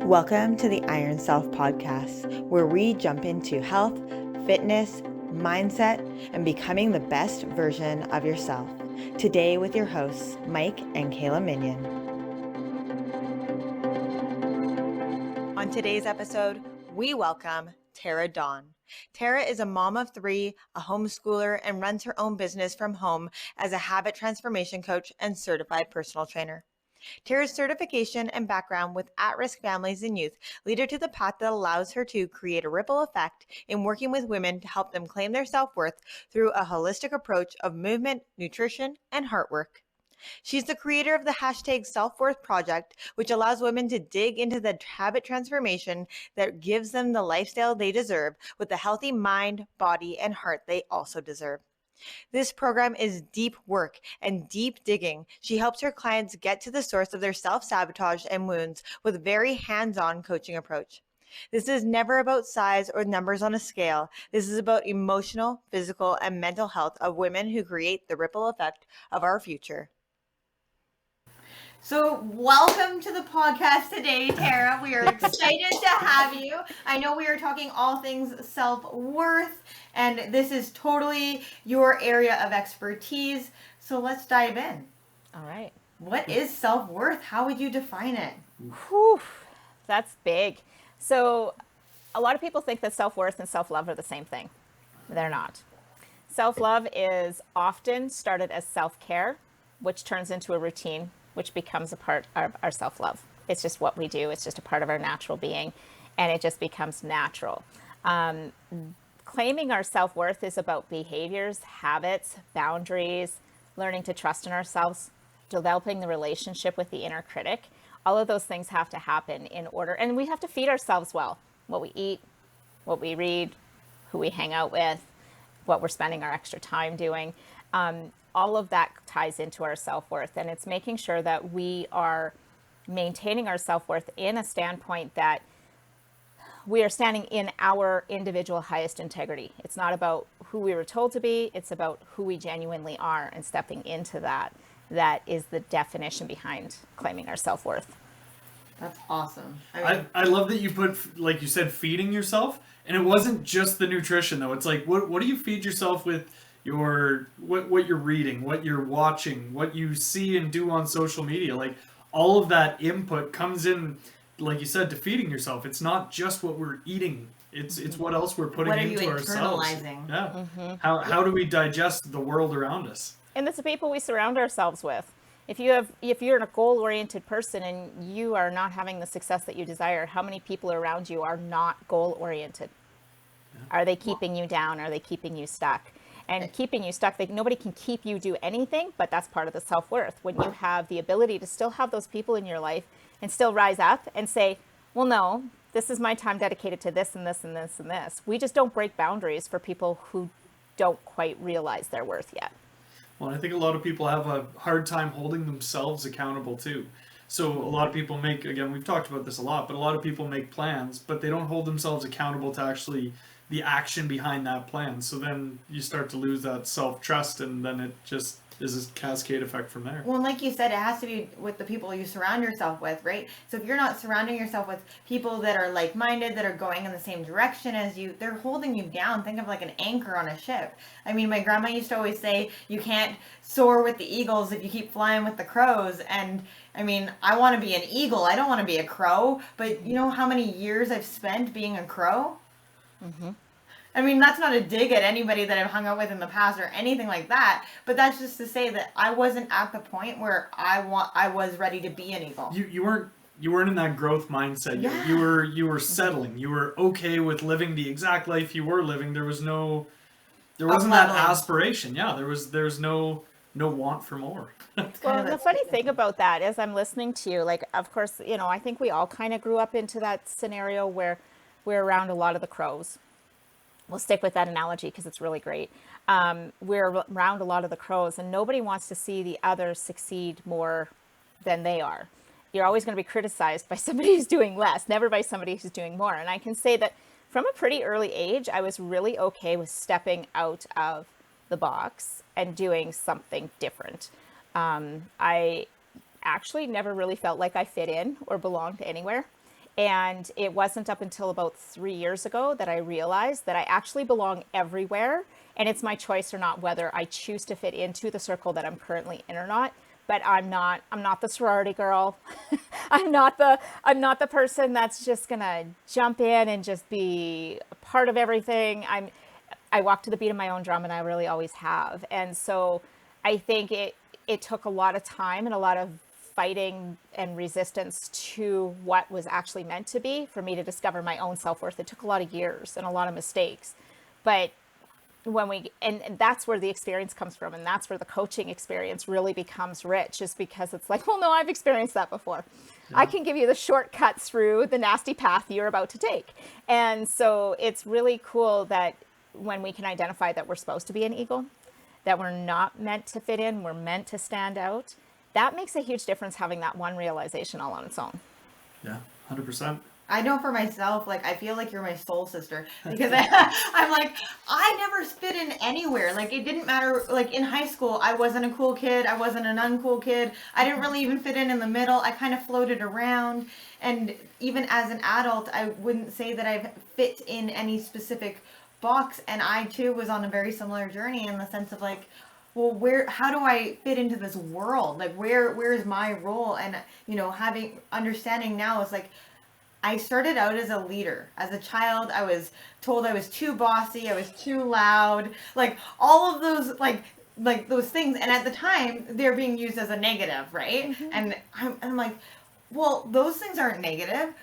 Welcome to the Iron Self podcast, where we jump into health, fitness, mindset, and becoming the best version of yourself. Today with your hosts, Mike and Kayla Minion. On today's episode, we welcome Terra Dawn. Terra is a mom of three, a homeschooler, and runs her own business from home as a habit transformation coach and certified personal trainer. Terra's certification and background with at-risk families and youth lead her to the path that allows her to create a ripple effect in working with women to help them claim their self-worth through a holistic approach of movement, nutrition, and heart work. She's the creator of the hashtag Self-Worth Project, which allows women to dig into the habit transformation that gives them the lifestyle they deserve with the healthy mind, body, and heart they also deserve. This program is deep work and deep digging. She helps her clients get to the source of their self-sabotage and wounds with a very hands-on coaching approach. This is never about size or numbers on a scale. This is about emotional, physical, and mental health of women who create the ripple effect of our future. So welcome to the podcast today, Terra. We are excited to have you. I know we are talking all things self-worth, and this is totally your area of expertise. So let's dive in. All right. What is self-worth? How would you define it? Whew, that's big. So a lot of people think that self-worth and self-love are the same thing. They're not. Self-love is often started as self-care, which turns into a routine, which becomes a part of our self-love. It's just what we do. It's just a part of our natural being, and it just becomes natural. Claiming our self-worth is about behaviors, habits, boundaries, learning to trust in ourselves, developing the relationship with the inner critic. All of those things have to happen in order, and we have to feed ourselves well. What we eat, what we read, who we hang out with, what we're spending our extra time doing. All of that ties into our self-worth, and it's making sure that we are maintaining our self-worth in a standpoint that we are standing in our individual highest integrity. It's not about who we were told to be, it's about who we genuinely are and stepping into that. That is the definition behind claiming our self-worth. That's awesome. I love that you put, like you said, feeding yourself, and it wasn't just the nutrition though. It's like, what do you feed yourself with? What you're reading, what you're watching, what you see and do on social media, like all of that input comes in, like you said, to feeding yourself. It's not just what we're eating; it's what else we're putting into ourselves. Yeah. Mm-hmm. How do we digest the world around us? And it's the people we surround ourselves with. If you're a goal-oriented person and you are not having the success that you desire, how many people around you are not goal-oriented? Yeah. Are they keeping you down? Are they keeping you stuck? And keeping you stuck, nobody can keep you do anything, but that's part of the self-worth. When you have the ability to still have those people in your life and still rise up and say, well, no, this is my time dedicated to this and this and this and this. We just don't break boundaries for people who don't quite realize their worth yet. Well, I think a lot of people have a hard time holding themselves accountable too. So a lot of people again, we've talked about this a lot, but a lot of people make plans, but they don't hold themselves accountable to actually the action behind that plan. So then you start to lose that self-trust, and then it just is a cascade effect from there. Well, like you said, it has to be with the people you surround yourself with, right? So if you're not surrounding yourself with people that are like-minded, that are going in the same direction as you, they're holding you down. Think of like an anchor on a ship. I mean, my grandma used to always say, you can't soar with the eagles if you keep flying with the crows. And I mean, I want to be an eagle. I don't want to be a crow. But you know how many years I've spent being a crow? Mm-hmm. I mean, that's not a dig at anybody that I've hung out with in the past or anything like that, but that's just to say that I wasn't at the point where I was ready to be an eagle. You weren't in that growth mindset. Yeah. You were settling. You were okay with living the exact life you were living. There wasn't that aspiration. Yeah, there's no want for more. Well, the funny thing about that is I'm listening to you, like, of course, I think we all kind of grew up into that scenario where we're around a lot of the crows. We'll stick with that analogy because it's really great. We're around a lot of the crows, and nobody wants to see the others succeed more than they are. You're always going to be criticized by somebody who's doing less, never by somebody who's doing more. And I can say that from a pretty early age, I was really okay with stepping out of the box and doing something different. I actually never really felt like I fit in or belonged anywhere. And it wasn't up until about 3 years ago that I realized that I actually belong everywhere. And it's my choice or not whether I choose to fit into the circle that I'm currently in or not. But I'm not the sorority girl. I'm not the person that's just gonna jump in and just be a part of everything. I walk to the beat of my own drum, and I really always have. And so I think it took a lot of time and a lot of fighting and resistance to what was actually meant to be for me to discover my own self-worth. It took a lot of years and a lot of mistakes. But and that's where the experience comes from, and that's where the coaching experience really becomes rich, is because it's like, well, no, I've experienced that before. Yeah. I can give you the shortcut through the nasty path you're about to take. And so it's really cool that when we can identify that we're supposed to be an eagle, that we're not meant to fit in, we're meant to stand out, that makes a huge difference, having that one realization all on its own. Yeah, 100%. I know for myself, like, I feel like you're my soul sister, because I'm like, I never fit in anywhere. Like, it didn't matter. Like, in high school, I wasn't a cool kid. I wasn't an uncool kid. I didn't really even fit in the middle. I kind of floated around. And even as an adult, I wouldn't say that I've fit in any specific box. And I, too, was on a very similar journey, in the sense of, like, well, how do I fit into this world? Like, where is my role? And, understanding now is like, I started out as a leader. As a child, I was told I was too bossy, I was too loud, like all of those, like those things. And at the time, they're being used as a negative, right? Mm-hmm. And I'm like, well, those things aren't negative.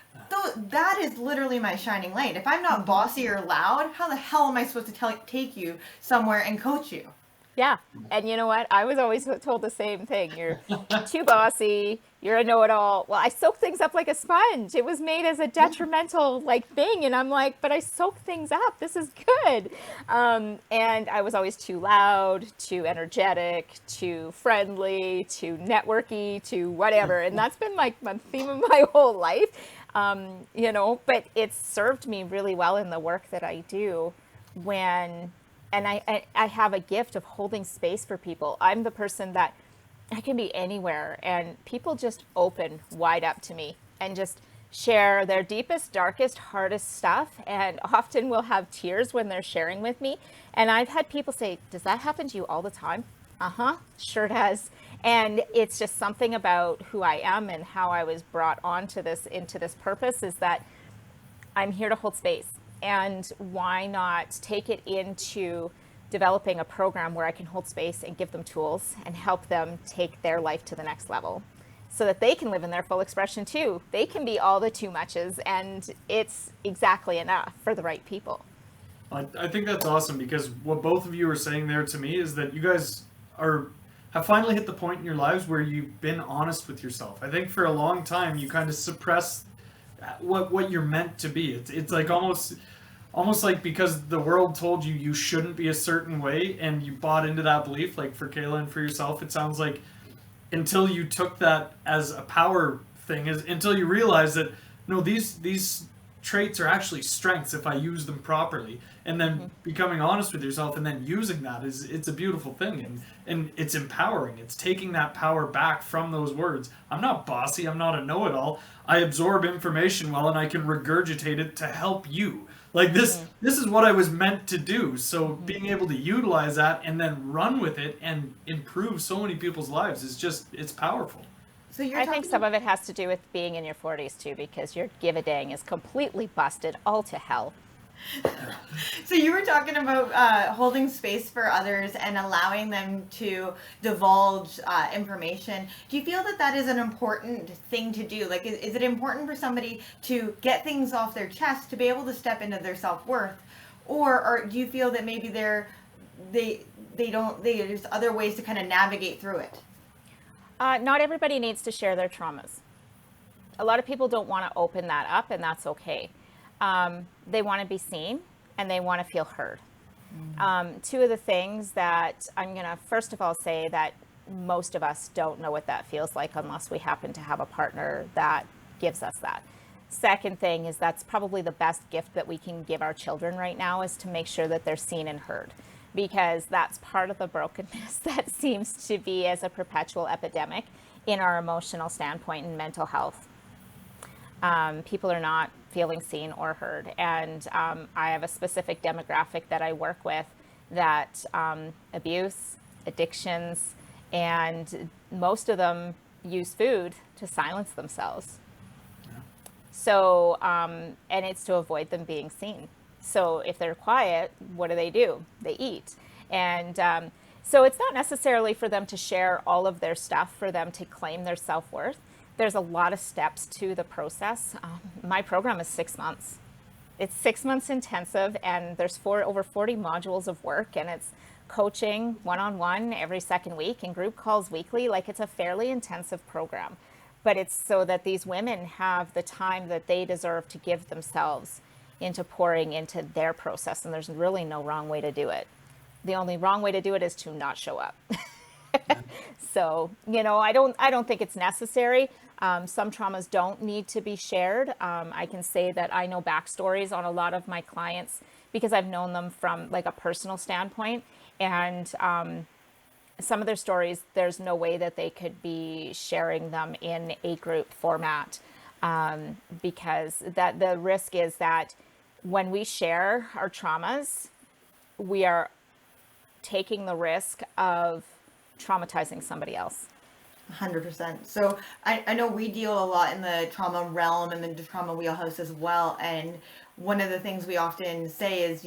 That is literally my shining light. If I'm not bossy or loud, how the hell am I supposed to take you somewhere and coach you? Yeah. And you know what? I was always told the same thing. You're too bossy. You're a know-it-all. Well, I soak things up like a sponge. It was made as a detrimental thing. And I'm like, but I soak things up. This is good. And I was always too loud, too energetic, too friendly, too networky, too whatever. And that's been my theme of my whole life. But it's served me really well in the work that I do and I have a gift of holding space for people. I'm the person that I can be anywhere, and people just open wide up to me and just share their deepest, darkest, hardest stuff, and often will have tears when they're sharing with me. And I've had people say, does that happen to you all the time? Sure does. And it's just something about who I am and how I was brought into this purpose, is that I'm here to hold space. And why not take it into developing a program where I can hold space and give them tools and help them take their life to the next level, so that they can live in their full expression too. They can be all the too muches, and it's exactly enough for the right people. I think that's awesome, because what both of you are saying there to me is that you guys have finally hit the point in your lives where you've been honest with yourself. I think for a long time you kind of suppress what you're meant to be. It's like almost like, because the world told you shouldn't be a certain way, and you bought into that belief. Like for Kayla and for yourself, it sounds like, until you took that as a power thing, until you realized that, no, these traits are actually strengths if I use them properly. And then becoming honest with yourself and then using that it's a beautiful thing, and it's empowering. It's taking that power back from those words. I'm not bossy, I'm not a know-it-all. I absorb information well, and I can regurgitate it to help you. Like this is what I was meant to do. So being able to utilize that and then run with it and improve so many people's lives it's powerful. So I think some of it has to do with being in your 40s too, because your give-a-dang is completely busted all to hell. So you were talking about holding space for others and allowing them to divulge information. Do you feel that is an important thing to do? Like, is it important for somebody to get things off their chest to be able to step into their self-worth? Or do you feel that maybe there's other ways to kind of navigate through it? Not everybody needs to share their traumas. A lot of people don't want to open that up, and that's okay. They want to be seen, and they want to feel heard. Two of the things that I'm going to first of all say, that most of us don't know what that feels like unless we happen to have a partner that gives us that. Second thing is, that's probably the best gift that we can give our children right now, is to make sure that they're seen and heard, because that's part of the brokenness that seems to be as a perpetual epidemic in our emotional standpoint and mental health. People are not feeling seen or heard. And I have a specific demographic that I work with that abuse, addictions, and most of them use food to silence themselves. So, and it's to avoid them being seen. So if they're quiet, what do? They eat. And so it's not necessarily for them to share all of their stuff, for them to claim their self-worth. There's a lot of steps to the process. My program is 6 months. It's 6 months intensive, and there's over 40 modules of work, and it's coaching one-on-one every second week and group calls weekly. Like, it's a fairly intensive program, but it's so that these women have the time that they deserve to give themselves into pouring into their process. And there's really no wrong way to do it. The only wrong way to do it is to not show up. So, I don't think it's necessary. Some traumas don't need to be shared. I can say that I know backstories on a lot of my clients because I've known them from like a personal standpoint. And some of their stories, there's no way that they could be sharing them in a group format, because that the risk is that when we share our traumas, we are taking the risk of traumatizing somebody else. 100%. So I know we deal a lot in the trauma realm and the trauma wheelhouse as well. And one of the things we often say is,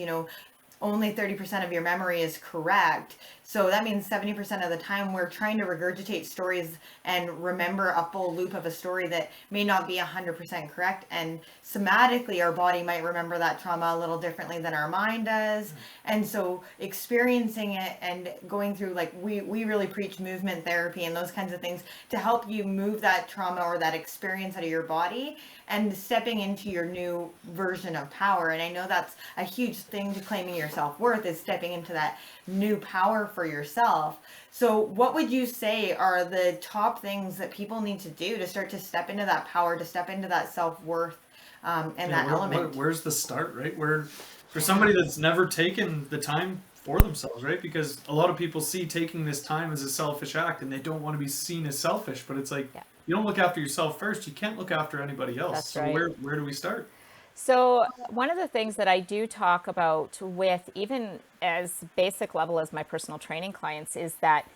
only 30% of your memory is correct. So that means 70% of the time we're trying to regurgitate stories and remember a full loop of a story that may not be 100% correct. And somatically, our body might remember that trauma a little differently than our mind does. And so experiencing it and going through, like, we really preach movement therapy and those kinds of things to help you move that trauma or that experience out of your body and stepping into your new version of power. And I know that's a huge thing to claiming your self-worth, is stepping into that new power for yourself. So what would you say are the top things that people need to do to start to step into that power, to step into that self-worth, and that element? Where's the start, right? Where, for somebody that's never taken the time for themselves, right? Because a lot of people see taking this time as a selfish act, and they don't want to be seen as selfish. But it's like, you don't look after yourself first, you can't look after anybody else. That's so right. where do we start? So one of the things that I do talk about with even as basic level as my personal training clients is that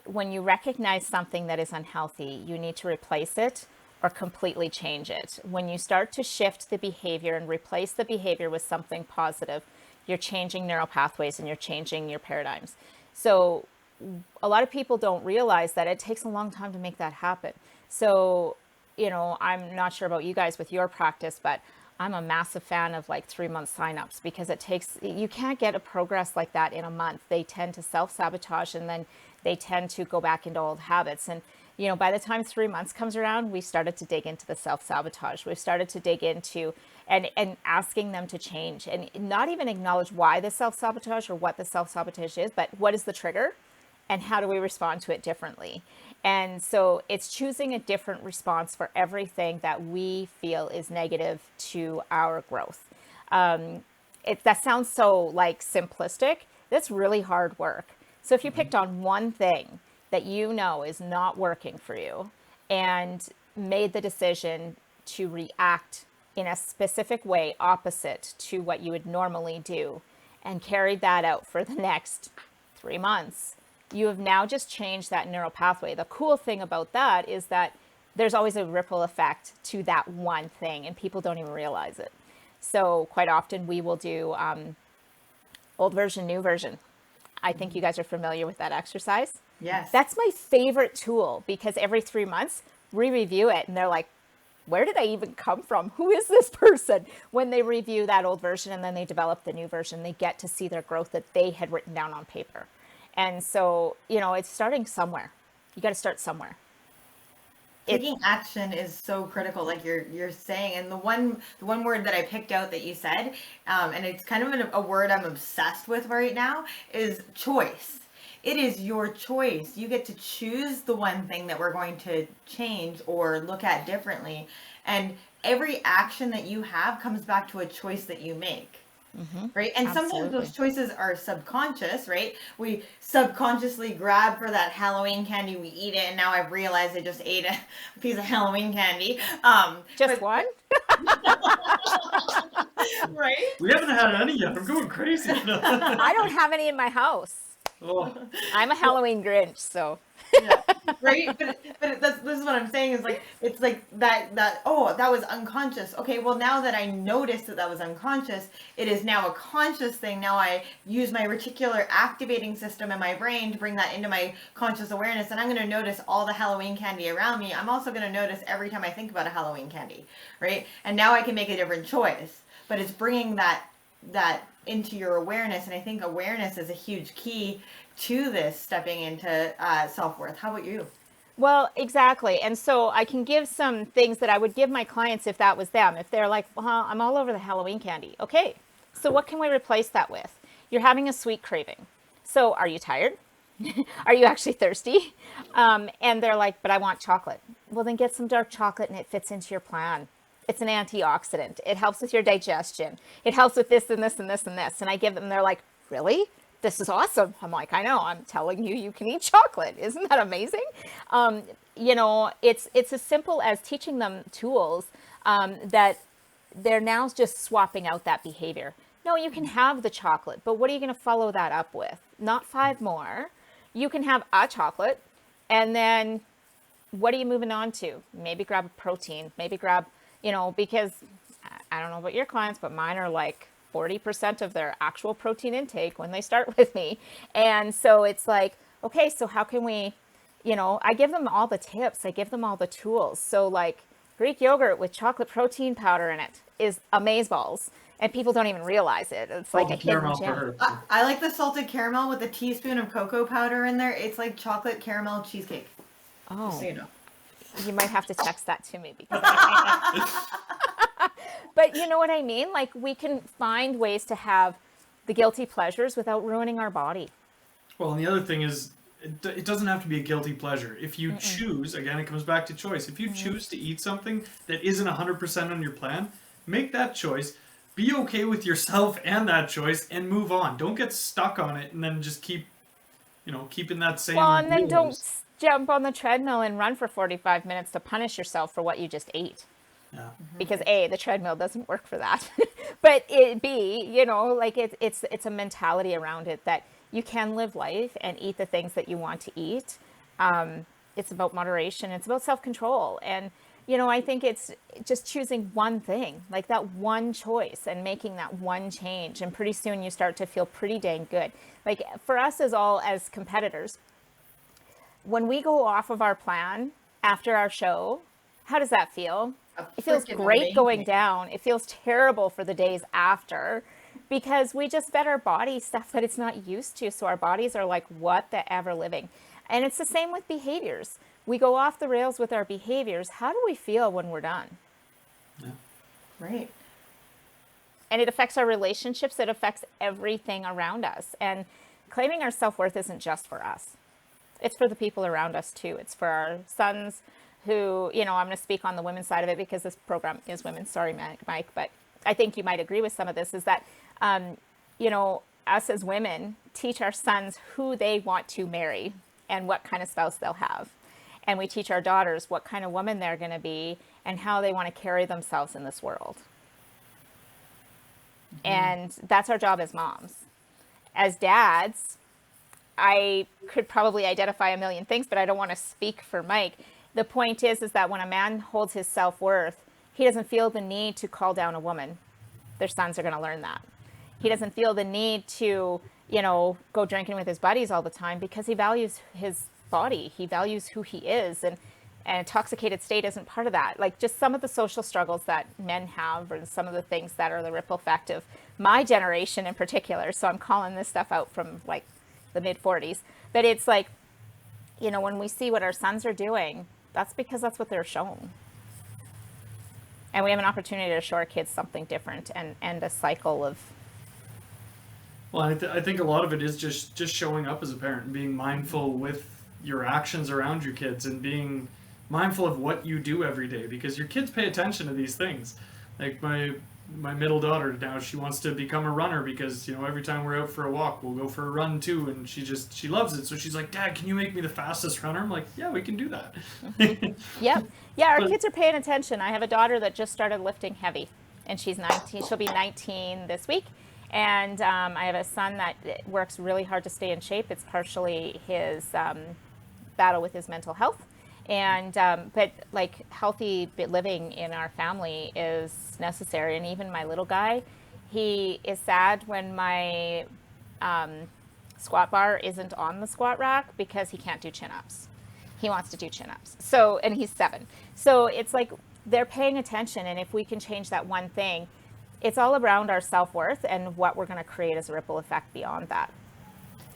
when you recognize something that is unhealthy, you need to replace it or completely change it. When you start to shift the behavior and replace the behavior with something positive, you're changing neural pathways and you're changing your paradigms. So a lot of people don't realize that it takes a long time to make that happen. So, I'm not sure about you guys with your practice, but I'm a massive fan of like 3-month signups because you can't get a progress like that in a month. They tend to self-sabotage and then they tend to go back into old habits. And, by the time 3 months comes around, we started to dig into the self-sabotage. We've started to dig into and asking them to change and not even acknowledge why the self-sabotage or what the self-sabotage is, but what is the trigger and how do we respond to it differently? And so it's choosing a different response for everything that we feel is negative to our growth. That sounds so like simplistic. That's really hard work. So if you picked on one thing that is not working for you and made the decision to react in a specific way opposite to what you would normally do and carried that out for the next 3 months, you have now just changed that neural pathway. The cool thing about that is that there's always a ripple effect to that one thing, and people don't even realize it. So quite often we will do old version, new version. I think you guys are familiar with that exercise. Yes. That's my favorite tool because every 3 months we review it and they're like, where did I even come from? Who is this person? When they review that old version and then they develop the new version, they get to see their growth that they had written down on paper. And so, it's starting somewhere. You got to start somewhere. Taking action is so critical, like you're saying. And the one word that I picked out that you said, and it's kind of a word I'm obsessed with right now, is choice. It is your choice. You get to choose the one thing that we're going to change or look at differently. And every action that you have comes back to a choice that you make. right? And sometimes Absolutely. those choices are subconscious, right? We subconsciously grab for that Halloween candy, we eat it, and now I've realized I just ate a piece of Halloween candy. Just one? Right? We haven't had any yet. I'm going crazy. I don't have any in my house. Oh. I'm a Halloween Grinch, so. Yeah, right. But this is what I'm saying is like it's like that oh, that was unconscious. Okay, well now that I noticed that was unconscious, it is now a conscious thing. Now I use my reticular activating system in my brain to bring that into my conscious awareness, and I'm going to notice all the Halloween candy around me. I'm also going to notice every time I think about a Halloween candy, right? And now I can make a different choice. But it's bringing that into your awareness, and I think awareness is a huge key to this stepping into self-worth. How about you? Well, exactly. And so I can give some things that I would give my clients if that was them. If they're like, well, I'm all over the Halloween candy. Okay, so what can we replace that with? You're having a sweet craving. So are you tired? Are you actually thirsty? And they're like, but I want chocolate. Well, then get some dark chocolate and it fits into your plan. It's an antioxidant. It helps with your digestion. It helps with this and this and this and this. And I give them, they're like, really? This is awesome. I'm like, I know, I'm telling you, you can eat chocolate. Isn't that amazing? You know, it's as simple as teaching them tools that they're now just swapping out that behavior. No, you can have the chocolate, but what are you going to follow that up with? Not 5 more. You can have a chocolate, and then what are you moving on to? Maybe grab a protein, maybe grab, you know, because I don't know about your clients, but mine are like 40% of their actual protein intake when they start with me. And so it's like, okay, so how can we, you know, I give them all the tips, I give them all the tools. So like Greek yogurt with chocolate protein powder in it is amazeballs. And people don't even realize it. It's like a hidden gem. I like the salted caramel with a teaspoon of cocoa powder in there. It's like chocolate caramel cheesecake. Oh, Just so you know. You might have to text that to me because but you know what I mean? Like we can find ways to have the guilty pleasures without ruining our body. Well, and the other thing is, it doesn't have to be a guilty pleasure. If you choose, again, it comes back to choice. If you choose to eat something that isn't 100% on your plan, make that choice. Be okay with yourself and that choice and move on. Don't get stuck on it and then just keep, keeping that same. Well, and then don't jump on the treadmill and run for 45 minutes to punish yourself for what you just ate. Yeah. Because A, the treadmill doesn't work for that. But B, you know, like it's a mentality around it that you can live life and eat the things that you want to eat. It's about moderation. It's about self-control. And, you know, I think it's just choosing one thing, like that one choice and making that one change. And pretty soon you start to feel pretty dang good. Like for us as competitors, when we go off of our plan after our show, how does that feel? It feels great amazing. Going down. It feels terrible for the days after because we just fed our body stuff that it's not used to. So our bodies are like, what the ever living? And it's the same with behaviors. We go off the rails with our behaviors. How do we feel when we're done? Yeah. Right. And it affects our relationships. It affects everything around us. And claiming our self-worth isn't just for us. It's for the people around us too. It's for our sons who, you know, I'm going to speak on the women's side of it because this program is women's. Sorry, Mike, but I think you might agree with some of this is that, you know, us as women teach our sons who they want to marry and what kind of spouse they'll have. And we teach our daughters what kind of woman they're going to be and how they want to carry themselves in this world. Mm-hmm. And that's our job as moms. As dads, I could probably identify a million things, but I don't want to speak for Mike. The point is that when a man holds his self-worth, he doesn't feel the need to call down a woman. Their sons are going to learn that. He doesn't feel the need to, you know, go drinking with his buddies all the time because he values his body. He values who he is. And an intoxicated state isn't part of that. Like just some of the social struggles that men have and some of the things that are the ripple effect of my generation in particular. So I'm calling this stuff out from like the mid 40s. But it's like, you know, when we see what our sons are doing, that's because that's what they're shown. And we have an opportunity to show our kids something different and end a cycle of. Well, I think a lot of it is just showing up as a parent and being mindful with your actions around your kids and being mindful of what you do every day because your kids pay attention to these things. Like my my middle daughter now, she wants to become a runner because, every time we're out for a walk, we'll go for a run too, and she loves it. So she's like, Dad, can you make me the fastest runner? I'm like, yeah, we can do that. Yep. Yeah, our But kids are paying attention. I have a daughter that just started lifting heavy, and she's 19. She'll be 19 this week. And I have a son that works really hard to stay in shape. It's partially his battle with his mental health. And but like healthy living in our family is necessary. And even my little guy, he is sad when my squat bar isn't on the squat rack because he can't do chin-ups. He wants to do chin-ups. So, and he's 7. So it's like they're paying attention, and if we can change that one thing, it's all around our self-worth and what we're going to create as a ripple effect beyond that.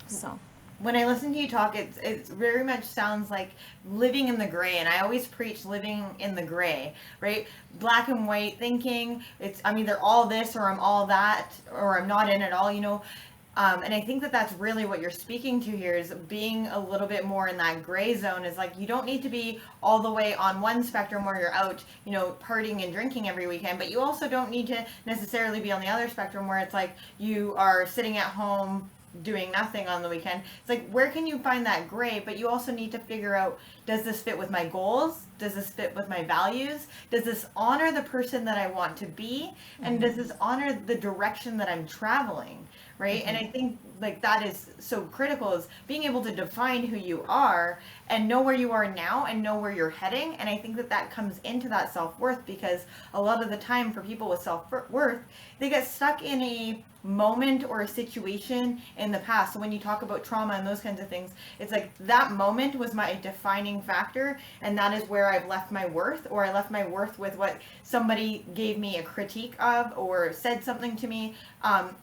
So when I listen to you talk, it very much sounds like living in the gray, and I always preach living in the gray, right? Black and white thinking. I'm either all this or I'm all that, or I'm not in it all, and I think that that's really what you're speaking to here, is being a little bit more in that gray zone. Is like, you don't need to be all the way on one spectrum where you're out, partying and drinking every weekend, but you also don't need to necessarily be on the other spectrum where it's like you are sitting at home doing nothing on the weekend. It's like, where can you find that gray? But you also need to figure out, does this fit with my goals? Does this fit with my values? Does this honor the person that I want to be? And does this honor the direction that I'm traveling? Right? And I think like that is so critical, is being able to define who you are and know where you are now and know where you're heading. And I think that comes into that self-worth, because a lot of the time for people with self-worth, they get stuck in a moment or a situation in the past. So when you talk about trauma and those kinds of things, it's like that moment was my defining factor, and that is where I've left my worth, or I left my worth with what somebody gave me a critique of or said something to me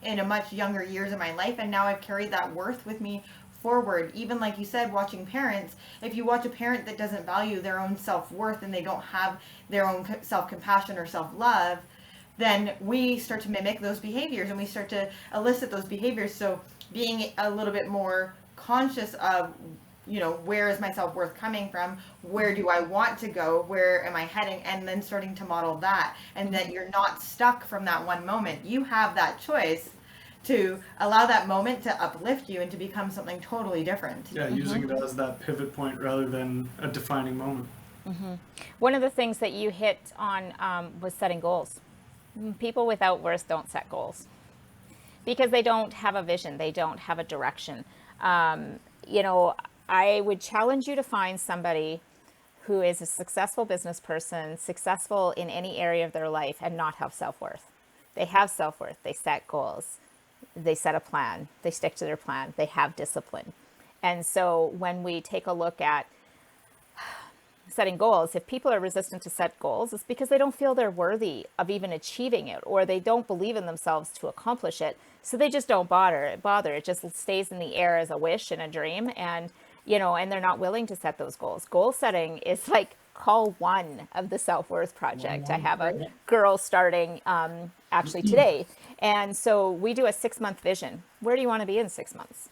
in a much younger years of my life, and now I've carried that worth with me forward. Even like you said, watching parents, if you watch a parent that doesn't value their own self-worth and they don't have their own self-compassion or self-love, then we start to mimic those behaviors and we start to elicit those behaviors. So being a little bit more conscious of, where is my self-worth coming from? Where do I want to go? Where am I heading? And then starting to model that, and that you're not stuck from that one moment. You have that choice to allow that moment to uplift you and to become something totally different. Yeah, using it as that pivot point rather than a defining moment. one of the things that you hit on was setting goals. People without worth don't set goals because they don't have a vision. They don't have a direction. I would challenge you to find somebody who is a successful business person, successful in any area of their life, and not have self-worth. They have self-worth. They set goals. They set a plan. They stick to their plan. They have discipline. And so when we take a look at setting goals, if people are resistant to set goals, it's because they don't feel they're worthy of even achieving it, or they don't believe in themselves to accomplish it. So they just don't bother. It just stays in the air as a wish and a dream. And they're not willing to set those goals. Goal setting is like call one of the self-worth project. I have a girl starting actually today. And so we do a 6-month vision. Where do you want to be in 6 months?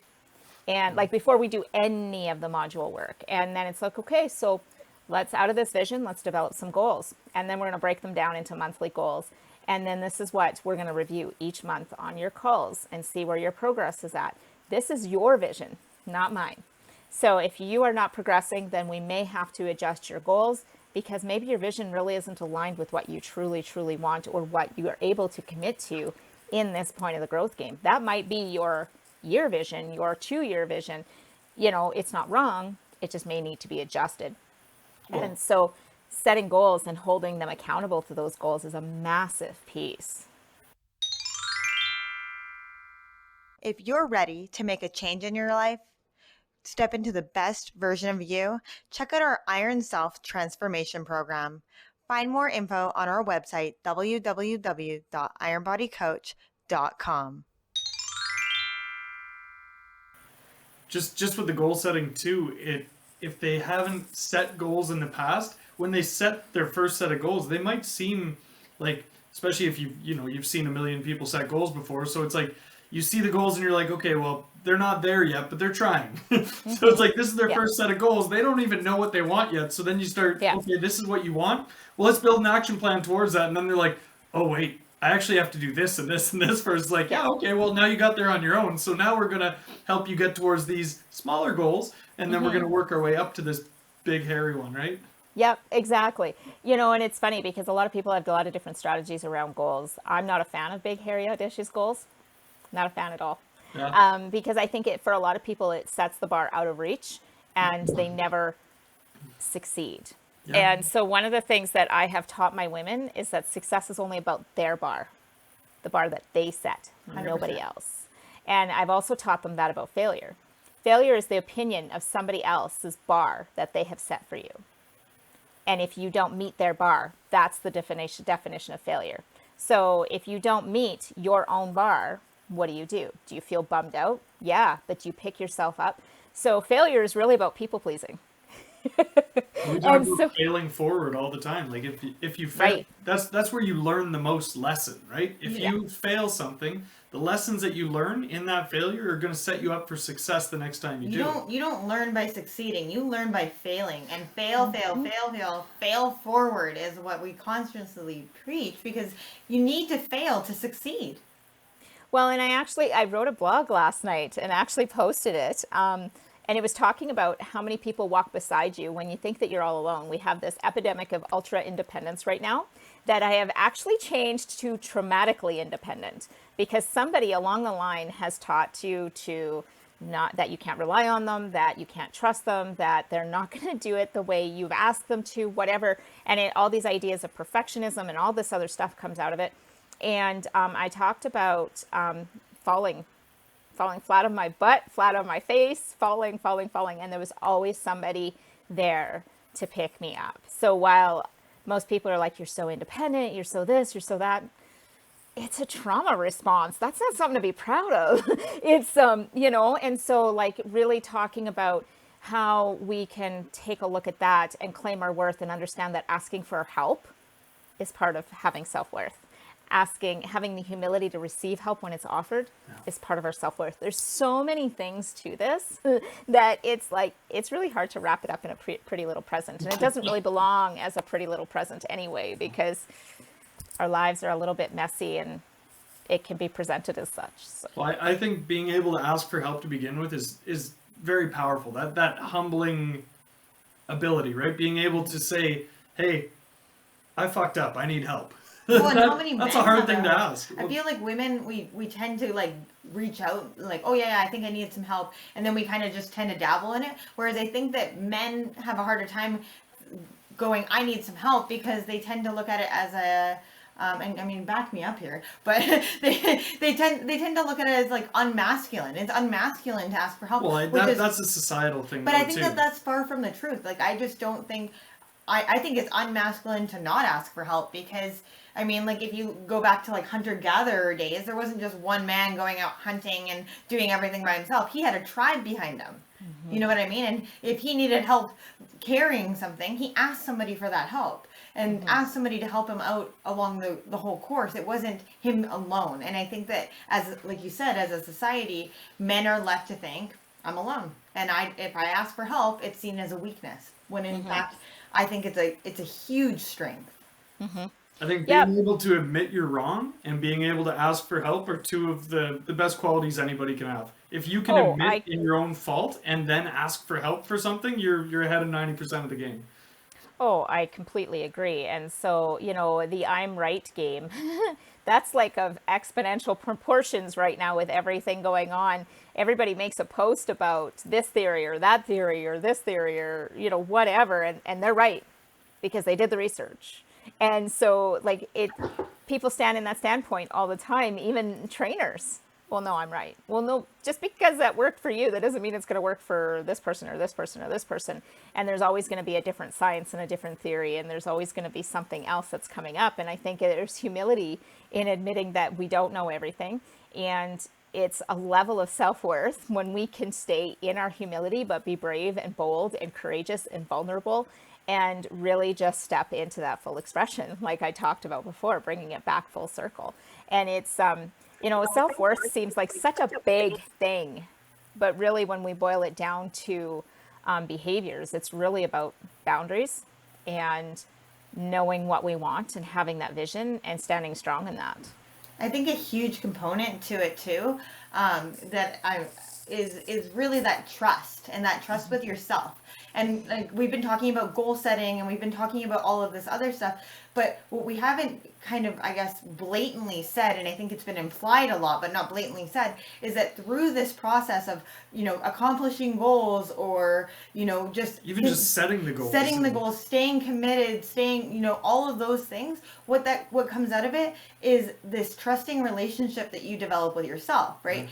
And like before we do any of the module work. And then it's like, okay, so let's out of this vision, let's develop some goals. And then we're going to break them down into monthly goals. And then this is what we're going to review each month on your calls and see where your progress is at. This is your vision, not mine. So if you are not progressing, then we may have to adjust your goals, because maybe your vision really isn't aligned with what you truly, truly want, or what you are able to commit to in this point of the growth game. That might be your year vision, your 2-year vision. It's not wrong. It just may need to be adjusted. Cool. And so setting goals and holding them accountable to those goals is a massive piece. If you're ready to make a change in your life, step into the best version of you, check out our Iron Self Transformation Program. Find more info on our website, www.ironbodycoach.com. Just with the goal setting too, if they haven't set goals in the past, when they set their first set of goals, they might seem like, especially if you've seen a million people set goals before, so it's like you see the goals and you're like, okay, well, they're not there yet, but they're trying. So it's like, this is their first set of goals. They don't even know what they want yet. So then you start, okay, this is what you want. Well, let's build an action plan towards that. And then they're like, oh, wait, I actually have to do this and this and this first. Like, yeah, okay, well, now you got there on your own. So now we're going to help you get towards these smaller goals. And then we're going to work our way up to this big, hairy one, right? Yep, exactly. And it's funny because a lot of people have a lot of different strategies around goals. I'm not a fan of big, hairy, audacious goals. Not a fan at all. Yeah. Because I think for a lot of people, it sets the bar out of reach and they never succeed. Yeah. And so one of the things that I have taught my women is that success is only about their bar, the bar that they set, 100%. Nobody else. And I've also taught them that about failure. Failure is the opinion of somebody else's bar that they have set for you. And if you don't meet their bar, that's the definition of failure. So if you don't meet your own bar, what do? Do you feel bummed out? Yeah, but do you pick yourself up? So failure is really about people pleasing. We talk And about so- failing forward all the time. Like if you fail, Right. that's where you learn the most lesson, right? If Yeah. you fail something, the lessons that you learn in that failure are going to set you up for success the next time you do. You don't learn by succeeding. You learn by failing. And fail forward is what we constantly preach, because you need to fail to succeed. Well, and I wrote a blog last night and actually posted it. And it was talking about how many people walk beside you when you think that you're all alone. We have this epidemic of ultra independence right now that I have actually changed to traumatically independent, because somebody along the line has taught you to not, that you can't rely on them, that you can't trust them, that they're not going to do it the way you've asked them to, whatever. And all these ideas of perfectionism and all this other stuff comes out of it. And I talked about falling flat on my butt, flat on my face, falling. And there was always somebody there to pick me up. So while most people are like, you're so independent, you're so this, you're so that, it's a trauma response. That's not something to be proud of. It's, and so like really talking about how we can take a look at that and claim our worth and understand that asking for help is part of having self-worth. Having the humility to receive help when it's offered is part of our self-worth. There's so many things to this that it's really hard to wrap it up in a pretty little present. And it doesn't really belong as a pretty little present anyway, because our lives are a little bit messy and it can be presented as such. So. Well, I think being able to ask for help to begin with is very powerful. That humbling ability, right? Being able to say, hey, I fucked up, I need help. Well, and how many That's men a hard have thing to that? ask. I feel like women, we tend to like reach out, like, oh yeah, I think I need some help, and then we kind of just tend to dabble in it. Whereas I think that men have a harder time going, I need some help, because they tend to look at it as a and I mean, back me up here, but they tend to look at it as like unmasculine. It's unmasculine to ask for help. Well, that's a societal thing. But though, I think too. that's far from the truth. Like, I just don't think. I think it's unmasculine to not ask for help, because I mean, like, if you go back to like hunter-gatherer days, there wasn't just one man going out hunting and doing everything by himself. He had a tribe behind him. You know what I mean? And if he needed help carrying something, he asked somebody for that help, and asked somebody to help him out along the whole course. It wasn't him alone. And I think that, as like you said, as a society, men are left to think, I'm alone, and if I ask for help, it's seen as a weakness, when in fact I think it's a huge strength. I think being able to admit you're wrong and being able to ask for help are two of the best qualities anybody can have. If you can admit in your own fault and then ask for help for something, you're ahead of 90% of the game. Oh, I completely agree. And so, the I'm right game, that's like of exponential proportions right now with everything going on. Everybody makes a post about this theory or that theory or this theory or, whatever. And they're right, because they did the research. And so like people stand in that standpoint all the time, even trainers. Well, no, I'm right. Well, no, just because that worked for you, that doesn't mean it's going to work for this person or this person or this person. And there's always going to be a different science and a different theory. And there's always going to be something else that's coming up. And I think there's humility in admitting that we don't know everything. And it's a level of self-worth when we can stay in our humility, but be brave and bold and courageous and vulnerable, and really just step into that full expression, like I talked about before, bringing it back full circle. And it's, self-worth seems like such a big thing, but really when we boil it down to behaviors, it's really about boundaries and knowing what we want and having that vision and standing strong in that. I think a huge component to it too, is really that trust, and that trust with yourself. And like we've been talking about goal setting, and we've been talking about all of this other stuff, but what we haven't kind of, I guess, blatantly said, and I think it's been implied a lot, but not blatantly said, is that through this process of, accomplishing goals, or, just even just setting the goals, staying committed, all of those things, what comes out of it is this trusting relationship that you develop with yourself, right?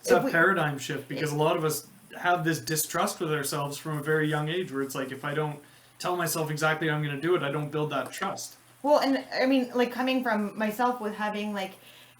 It's a paradigm shift, because a lot of us have this distrust with ourselves from a very young age, where it's like, if I don't tell myself exactly how I'm going to do it, I don't build that trust. Well, and I mean, like, coming from myself with having, like,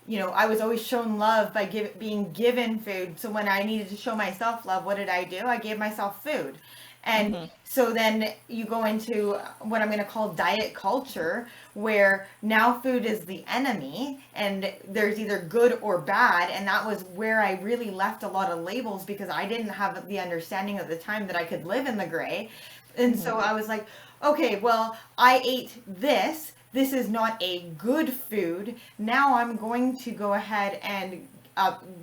I was always shown love by being given food. So when I needed to show myself love, what did I do? I gave myself food. And so then you go into what I'm going to call diet culture, where now food is the enemy, and there's either good or bad. And that was where I really left a lot of labels, because I didn't have the understanding at the time that I could live in the gray. And so I was like, okay, well, I ate this. This is not a good food. Now I'm going to go ahead and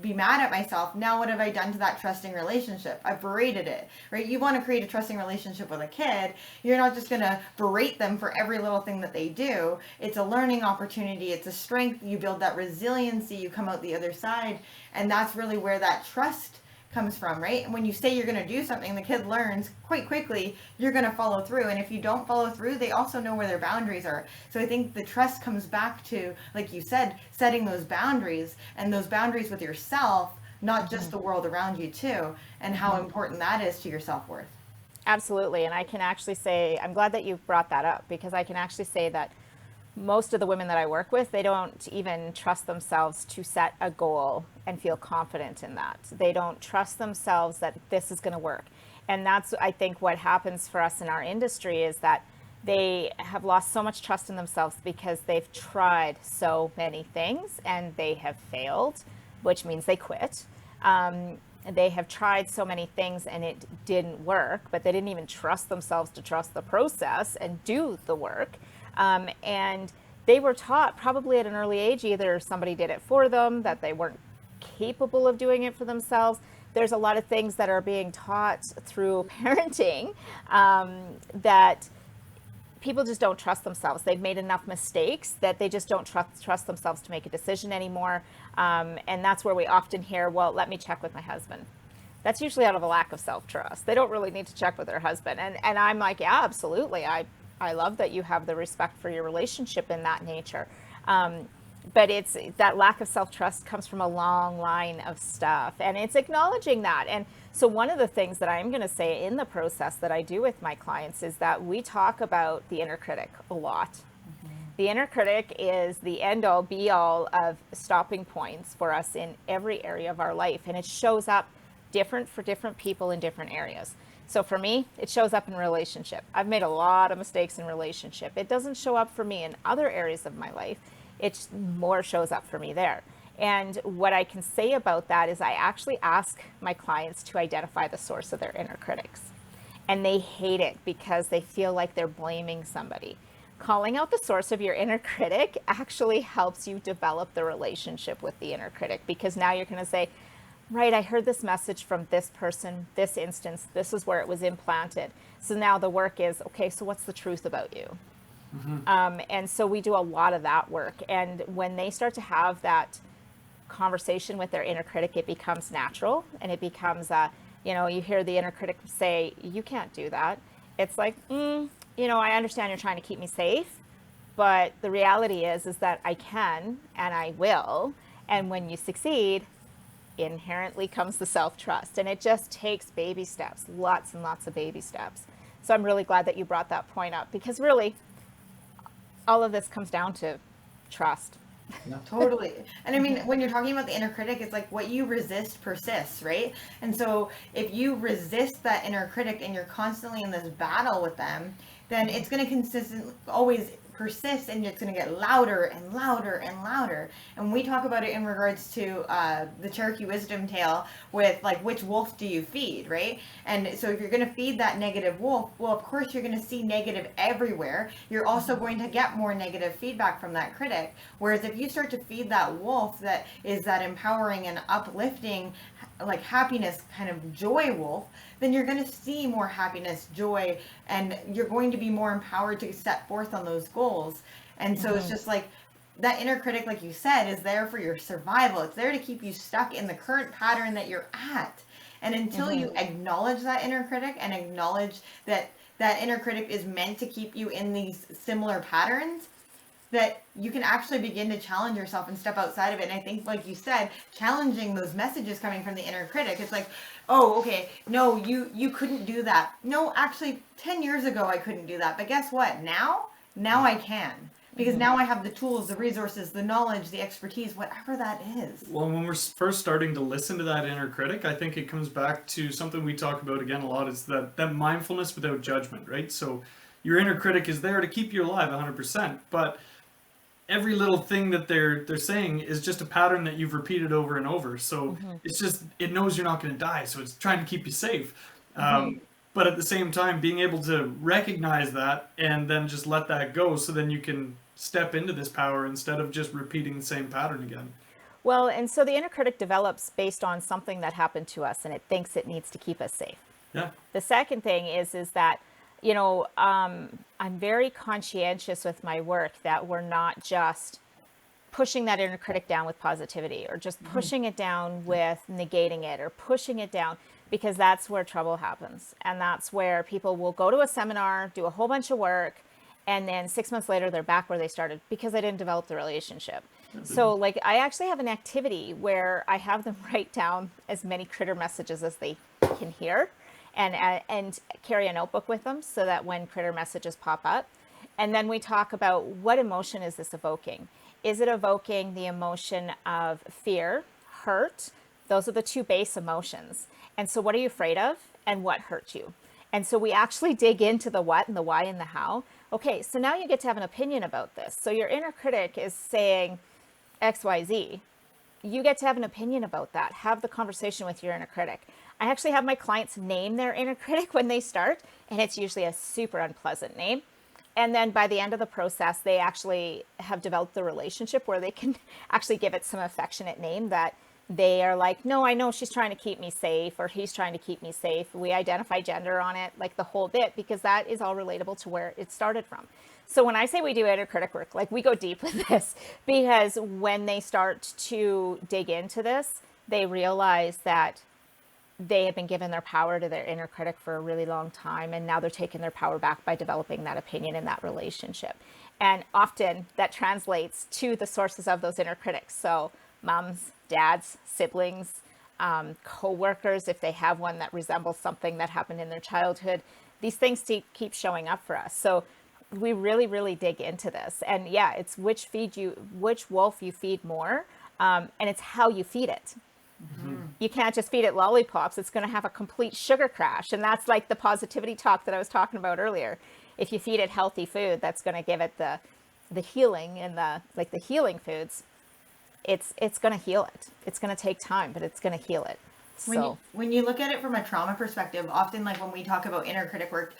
be mad at myself. Now what have I done to that trusting relationship? I've berated it, right? You want to create a trusting relationship with a kid. You're not just going to berate them for every little thing that they do. It's a learning opportunity. It's a strength. You build that resiliency. You come out the other side. And that's really where that trust comes from, right? And when you say you're going to do something, the kid learns quite quickly you're going to follow through. And if you don't follow through, they also know where their boundaries are. So I think the trust comes back to, like you said, setting those boundaries, and those boundaries with yourself, not just the world around you too, and how important that is to your self-worth. Absolutely. And I can actually say, I'm glad that you brought that up, because I can actually say that most of the women that I work with, they don't even trust themselves to set a goal and feel confident in that. They don't trust themselves that this is going to work. And that's, I think, what happens for us in our industry, is that they have lost so much trust in themselves because they've tried so many things and they have failed, which means they quit. They have tried so many things and it didn't work, but they didn't even trust themselves to trust the process and do the work. And they were taught probably at an early age, either somebody did it for them, that they weren't capable of doing it for themselves. There's a lot of things that are being taught through parenting that people just don't trust themselves. They've made enough mistakes that they just don't trust themselves to make a decision anymore. And that's where we often hear, well, let me check with my husband. That's usually out of a lack of self-trust. They don't really need to check with their husband. And I'm like, yeah, absolutely. I love that you have the respect for your relationship in that nature. But it's that lack of self-trust comes from a long line of stuff, and it's acknowledging that. And so one of the things that I'm going to say in the process that I do with my clients is that we talk about the inner critic a lot. Mm-hmm. The inner critic is the end-all be-all of stopping points for us in every area of our life, and it shows up different for different people in different areas. So for me, it shows up in relationship. I've made a lot of mistakes in relationship. It doesn't show up for me in other areas of my life. It more shows up for me there. And what I can say about that is I actually ask my clients to identify the source of their inner critics. And they hate it because they feel like they're blaming somebody. Calling out the source of your inner critic actually helps you develop the relationship with the inner critic, because now you're going to say, right, I heard this message from this person, this instance, this is where it was implanted. So now the work is, okay, so what's the truth about you? Mm-hmm. And so we do a lot of that work. And when they start to have that conversation with their inner critic, it becomes natural, and it becomes, you hear the inner critic say, you can't do that. It's like, I understand you're trying to keep me safe, but the reality is that I can and I will. And when you succeed, inherently comes the self-trust, and it just takes baby steps, lots and lots of baby steps. So I'm really glad that you brought that point up, because really all of this comes down to trust. No. Totally. And I mean, when you're talking about the inner critic, it's like what you resist persists, right? And so if you resist that inner critic and you're constantly in this battle with them, then it's going to always persist, and it's going to get louder and louder and louder. And we talk about it in regards to the Cherokee wisdom tale with like, which wolf do you feed, right? And so if you're going to feed that negative wolf, well, of course you're going to see negative everywhere. You're also going to get more negative feedback from that critic. Whereas if you start to feed that wolf that is that empowering and uplifting, like happiness, kind of joy wolf, then you're going to see more happiness, joy, and you're going to be more empowered to set forth on those goals. And so it's just like that inner critic, like you said, is there for your survival. It's there to keep you stuck in the current pattern that you're at. And until you acknowledge that inner critic and acknowledge that that inner critic is meant to keep you in these similar patterns, that you can actually begin to challenge yourself and step outside of it. And I think, like you said, challenging those messages coming from the inner critic, it's like, oh, okay, no, you couldn't do that. No, actually, 10 years ago, I couldn't do that. But guess what? Now I can. Because now I have the tools, the resources, the knowledge, the expertise, whatever that is. Well, when we're first starting to listen to that inner critic, I think it comes back to something we talk about again a lot, is that mindfulness without judgment, right? So your inner critic is there to keep you alive 100%, but every little thing that they're saying is just a pattern that you've repeated over and over. So it's just, it knows you're not going to die, so it's trying to keep you safe. But at the same time, being able to recognize that and then just let that go, so then you can step into this power instead of just repeating the same pattern again. Well, and so the inner critic develops based on something that happened to us, and it thinks it needs to keep us safe. Yeah. The second thing is that, you know, I'm very conscientious with my work that we're not just pushing that inner critic down with positivity, or just pushing it down with negating it, or pushing it down, because that's where trouble happens. And that's where people will go to a seminar, do a whole bunch of work, and then 6 months later, they're back where they started because they didn't develop the relationship. So like, I actually have an activity where I have them write down as many critter messages as they can hear, and carry a notebook with them so that when critter messages pop up, and then we talk about what emotion is this evoking. Is it evoking the emotion of fear, hurt? Those are the two base emotions. And so what are you afraid of, and what hurt you? And so we actually dig into the what and the why and the how. Okay, so now you get to have an opinion about this. So your inner critic is saying X, Y, Z. You get to have an opinion about that. Have the conversation with your inner critic. I actually have my clients name their inner critic when they start, and it's usually a super unpleasant name. And then by the end of the process, they actually have developed the relationship where they can actually give it some affectionate name that they are like, no, I know she's trying to keep me safe, or he's trying to keep me safe. We identify gender on it, like the whole bit, because that is all relatable to where it started from. So when I say we do inner critic work, like we go deep with this, because when they start to dig into this, they realize that they have been given their power to their inner critic for a really long time, and now they're taking their power back by developing that opinion in that relationship. And often that translates to the sources of those inner critics. So moms, dads, siblings, co-workers, if they have one that resembles something that happened in their childhood, these things keep showing up for us. So we really, really dig into this. And yeah, it's which wolf you feed more, and it's how you feed it. You can't just feed it lollipops. It's going to have a complete sugar crash. And that's like the positivity talk that I was talking about earlier. If you feed it healthy food, that's going to give it the healing, and the healing foods. It's going to heal it. It's going to take time, but it's going to heal it. So when you look at it from a trauma perspective, often like when we talk about inner critic work,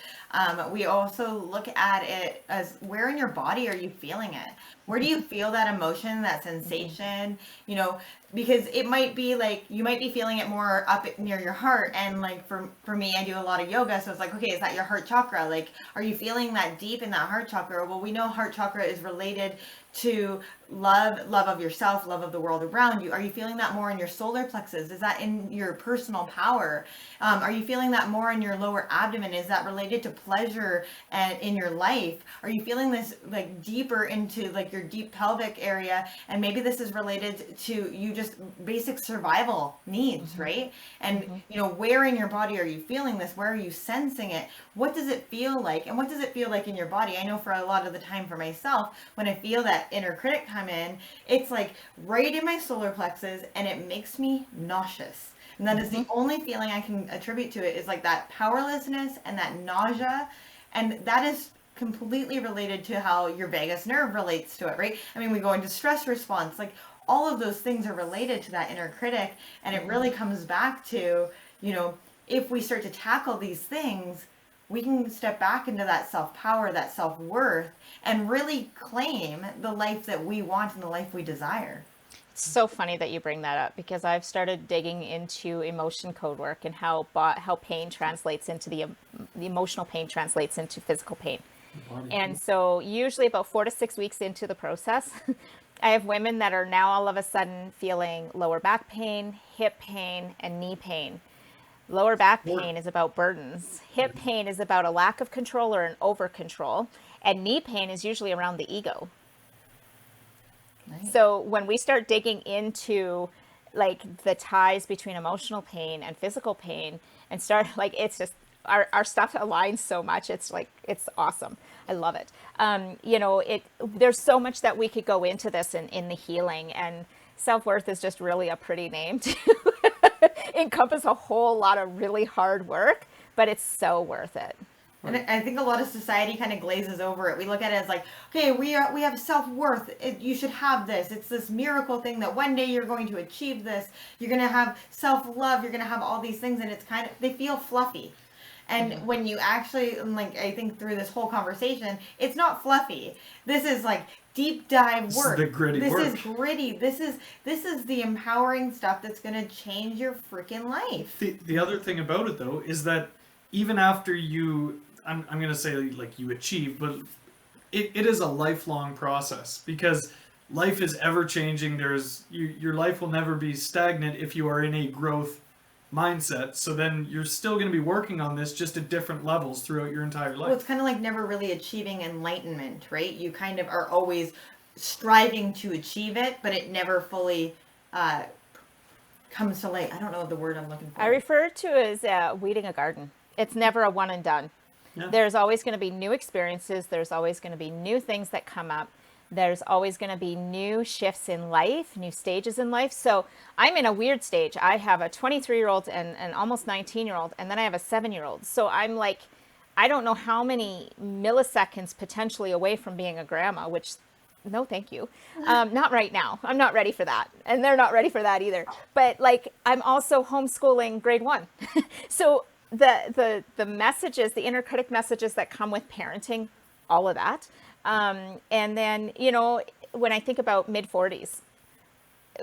we also look at it as, where in your body are you feeling it? Where do you feel that emotion, that sensation? You know, because it might be like, you might be feeling it more up near your heart. And like for me, I do a lot of yoga. So it's like, okay, is that your heart chakra? Like, are you feeling that deep in that heart chakra? Well, we know heart chakra is related to love of yourself, love of the world around you. Are you feeling that more in your solar plexus? Is that in your personal power? Are you feeling that more in your lower abdomen? Is that related to pleasure and in your life? Are you feeling this like deeper into like your deep pelvic area? And maybe this is related to you just basic survival needs, right? And you know, where in your body are you feeling this? Where are you sensing it? What does it feel like? And what does it feel like in your body? I know for a lot of the time for myself, when I feel that inner critic come in, it's like right in my solar plexus, and it makes me nauseous. And that is the only feeling I can attribute to it, is like that powerlessness and that nausea. And that is completely related to how your vagus nerve relates to it, right? I mean, we go into stress response, like all of those things are related to that inner critic. And it really comes back to, if we start to tackle these things, we can step back into that self-power, that self-worth, and really claim the life that we want and the life we desire. It's so funny that you bring that up, because I've started digging into emotion code work and how pain translates into the emotional pain translates into physical pain. And so usually about 4 to 6 weeks into the process, I have women that are now all of a sudden feeling lower back pain, hip pain, and knee pain. Lower back pain is about burdens. Hip pain is about a lack of control or an over control. And knee pain is usually around the ego. Nice. So when we start digging into like the ties between emotional pain and physical pain and start like, it's just, our stuff aligns so much. It's like, it's awesome. I love it. There's so much that we could go into this in the healing, and self-worth is just really a pretty name to encompass a whole lot of really hard work, but it's so worth it. And I think a lot of society kind of glazes over it. We look at it as like, okay, we have self-worth. You should have this. It's this miracle thing that one day you're going to achieve this. You're going to have self-love. You're going to have all these things. And it's kind of, they feel fluffy. And when you actually, like, I think through this whole conversation, it's not fluffy. This is like deep dive work. This is the gritty work. This is gritty. This is the empowering stuff that's going to change your freaking life. The other thing about it, though, is that even after you, I'm going to say like you achieve, but it is a lifelong process, because life is ever changing. Your life will never be stagnant if you are in a growth mindset. So then you're still going to be working on this, just at different levels throughout your entire life. Well, it's kind of like never really achieving enlightenment, right? You kind of are always striving to achieve it, but it never fully comes to light. I don't know the word I'm looking for. I refer to it as weeding a garden. It's never a one and done. Yeah. There's always going to be new experiences. There's always going to be new things that come up. There's always going to be new shifts in life, new stages in life. So I'm in a weird stage. I have a 23-year-old and an almost 19-year-old, and then I have a 7-year-old. So I'm like, I don't know how many milliseconds potentially away from being a grandma, which, no, thank you. Not right now. I'm not ready for that. And they're not ready for that either. But like, I'm also homeschooling grade 1. So the messages, the inner critic messages that come with parenting, all of that. And then, when I think about mid-40s,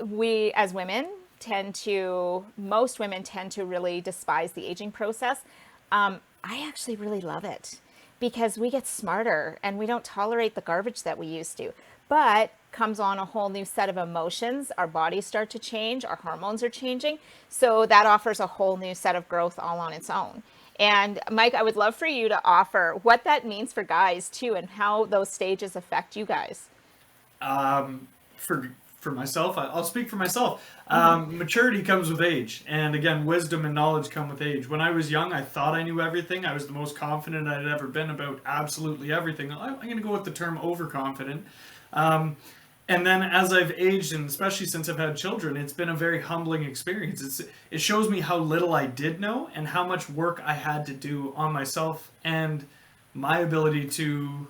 we as women most women tend to really despise the aging process. I actually really love it, because we get smarter and we don't tolerate the garbage that we used to. But comes on a whole new set of emotions. Our bodies start to change. Our hormones are changing. So that offers a whole new set of growth all on its own. And Mike, I would love for you to offer what that means for guys too, and how those stages affect you guys. For myself, I'll speak for myself. Maturity comes with age, and again, wisdom and knowledge come with age. When I was young, I thought I knew everything. I was the most confident I'd ever been about absolutely everything. I'm going to go with the term overconfident. And then as I've aged, and especially since I've had children, it's been a very humbling experience. It shows me how little I did know and how much work I had to do on myself and my ability to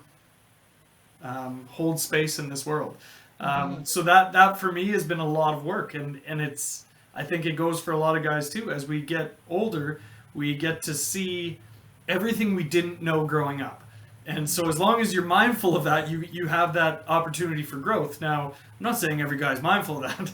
hold space in this world. So that for me has been a lot of work, and I think it goes for a lot of guys too. As we get older, we get to see everything we didn't know growing up. And so as long as you're mindful of that, you have that opportunity for growth. Now, I'm not saying every guy's mindful of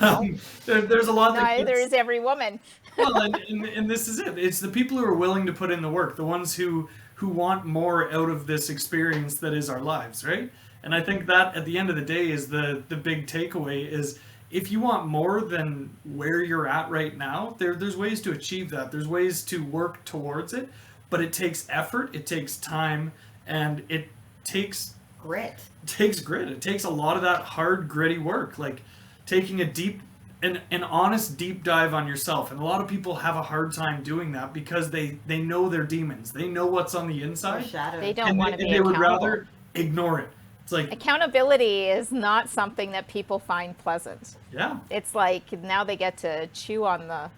that. There's a lot. Neither is every woman. Well, and this is it. It's the people who are willing to put in the work, the ones who want more out of this experience that is our lives, right? And I think that at the end of the day is the big takeaway is, if you want more than where you're at right now, there's ways to achieve that. There's ways to work towards it. But it takes effort, it takes time, and it takes grit. It takes grit. It takes a lot of that hard, gritty work, like taking an honest deep dive on yourself. And a lot of people have a hard time doing that because they know their demons. They know what's on the inside. They don't want to be accountable. And they would rather ignore it. It's like, accountability is not something that people find pleasant. Yeah. It's like now they get to chew on the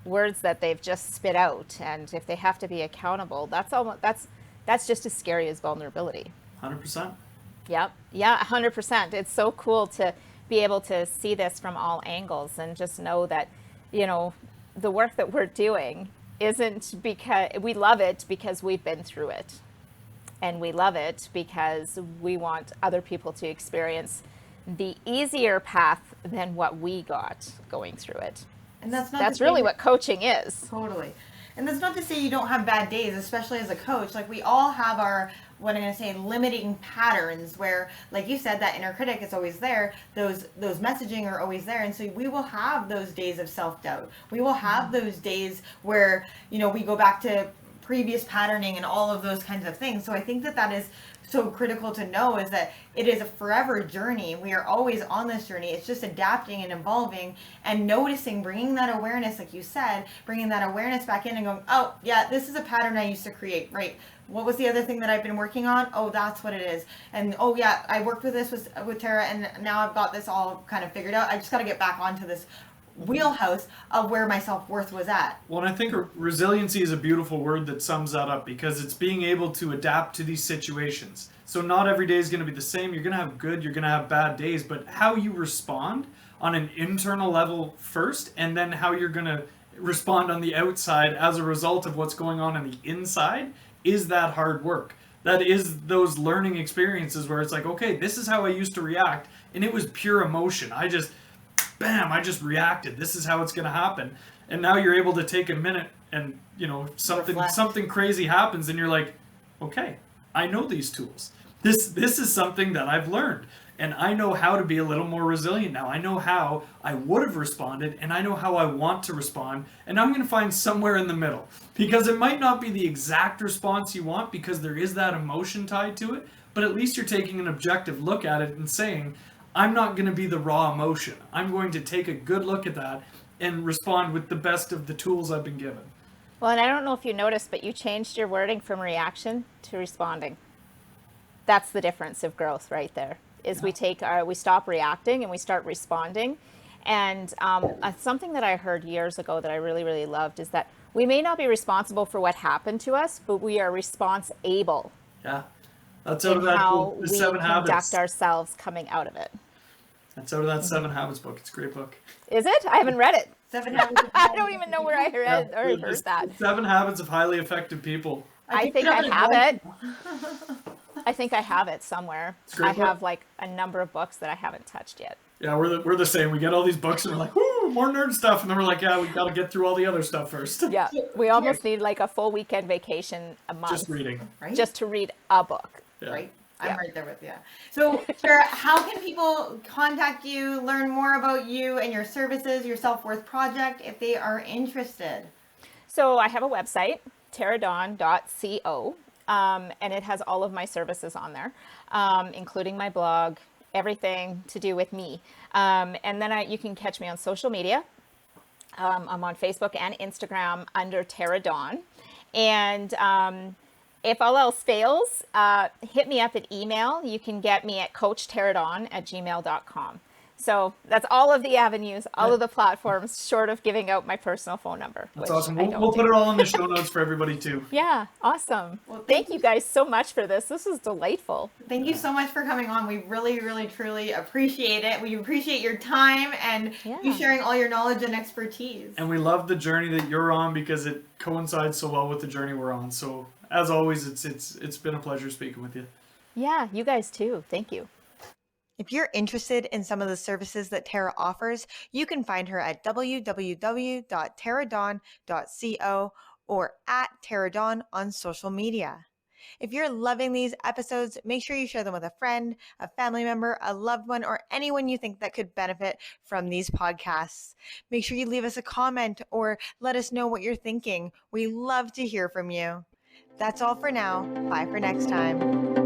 words that they've just spit out, and if they have to be accountable, that's That's just as scary as vulnerability. 100%. Yep. Yeah, 100%. It's so cool to be able to see this from all angles and just know that, you know, the work that we're doing isn't because we love it because we've been through it. And we love it because we want other people to experience the easier path than what we got going through it. And that's really what coaching is. Totally. And that's not to say you don't have bad days, especially as a coach. Like, we all have our, what I'm going to say, limiting patterns where, like you said, that inner critic is always there. Those messaging are always there. And so we will have those days of self-doubt. We will have those days where, you know, we go back to previous patterning and all of those kinds of things. So I think that is so critical to know, is that it is a forever journey. We are always on this journey. It's just adapting and evolving and noticing, bringing that awareness, like you said, bringing that awareness back in and going, oh yeah, this is a pattern I used to create, right? What was the other thing that I've been working on? Oh, that's what it is. And oh yeah, I worked with this with Terra, and now I've got this all kind of figured out. I just got to get back onto this wheelhouse of where my self-worth was at. Well, and I think resiliency is a beautiful word that sums that up, because it's being able to adapt to these situations. So not every day is going to be the same. You're going to have good, you're going to have bad days, but how you respond on an internal level first, and then how you're going to respond on the outside as a result of what's going on the inside, is that hard work. That is those learning experiences where it's like, okay, this is how I used to react, and it was pure emotion. I just reacted. This is how it's going to happen. And now you're able to take a minute and, you know, something crazy happens, and you're like, okay, I know these tools. This is something that I've learned, and I know how to be a little more resilient now. I know how I would have responded, and I know how I want to respond, and I'm going to find somewhere in the middle, because it might not be the exact response you want, because there is that emotion tied to it, but at least you're taking an objective look at it and saying, I'm not going to be the raw emotion. I'm going to take a good look at that and respond with the best of the tools I've been given. Well, and I don't know if you noticed, but you changed your wording from reaction to responding. That's the difference of growth right there, is we stop reacting and we start responding. And something that I heard years ago that I really, really loved is that we may not be responsible for what happened to us, but we are responsible. Yeah. That's out of that how the we 7 Habits. Conduct ourselves coming out of it. That's out of that 7 Habits book. It's a great book. Is it? I haven't read it. 7 Habits. I don't even know where I read or heard that. 7 Habits of Highly Effective People. I think I have it. I think I have it somewhere. I have like a number of books that I haven't touched yet. Yeah, we're the same. We get all these books and we're like, whoo, more nerd stuff. And then we're like, yeah, we got to get through all the other stuff first. Yeah, we almost need like a full weekend vacation a month. Just reading. Right? Just to read a book. Yeah. Right? I'm right there with you. So, Sarah, how can people contact you, learn more about you and your services, your self-worth project, if they are interested? So I have a website, terradawn.co, and it has all of my services on there, including my blog, everything to do with me. And then you can catch me on social media. I'm on Facebook and Instagram under Terra Dawn. And if all else fails, hit me up at email. You can get me at coachterradon@gmail.com. So that's all of the avenues, all of the platforms, short of giving out my personal phone number. That's awesome. We'll put it all in the show notes for everybody too. Yeah, awesome. Well, thank you guys so much for this. This was delightful. Thank you so much for coming on. We really, really, truly appreciate it. We appreciate your time and you sharing all your knowledge and expertise. And we love the journey that you're on, because it coincides so well with the journey we're on. So as always, it's been a pleasure speaking with you. Yeah, you guys too. Thank you. If you're interested in some of the services that Terra offers, you can find her at www.terradawn.co or at Terra Dawn on social media. If you're loving these episodes, make sure you share them with a friend, a family member, a loved one, or anyone you think that could benefit from these podcasts. Make sure you leave us a comment or let us know what you're thinking. We love to hear from you. That's all for now. Bye for next time.